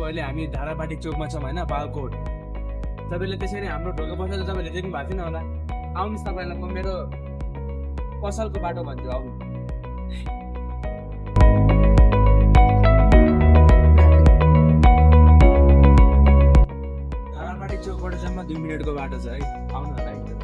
अहिले हामी धारापाटी चोकमा छौँ होइन, बालकोट। तपाईँले त्यसरी हाम्रो ढोका बसेर तपाईँले देख्नु भएको थिएन होला। आउनुहोस्, तपाईँलाई म मेरो पसलको बाटो भन्छु, आउनु। धारापाटी चोकबाट जम्मा 2 मिनटको बाटो छ है, आउनु होला एकदम।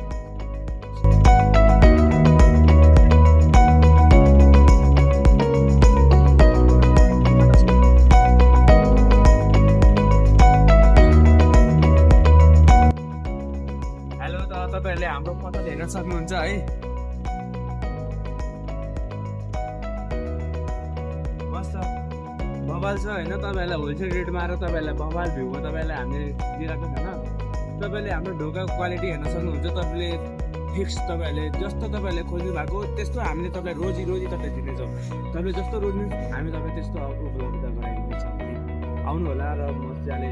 तपाईँहरूले हाम्रो पसल हेर्न सक्नुहुन्छ है। मस्त बबाल छ होइन, तपाईँहरूलाई होलसेल रेटमा आएर तपाईँहरूलाई बबाल भ्यूमा तपाईँलाई हामीले दिइरहेको छैन। तपाईँले हाम्रो ढोकाको क्वालिटी हेर्न सक्नुहुन्छ। तपाईँले फिक्स तपाईँहरूले जस्तो तपाईँहरूले खोज्नु भएको त्यस्तो हामीले तपाईँलाई रोजी तपाईँ दिनेछौँ। तपाईँले जस्तो रोज्नु हामी तपाईँ त्यस्तो उपलब्ध गराइदिनेछौँ। आउनु होला र मजाले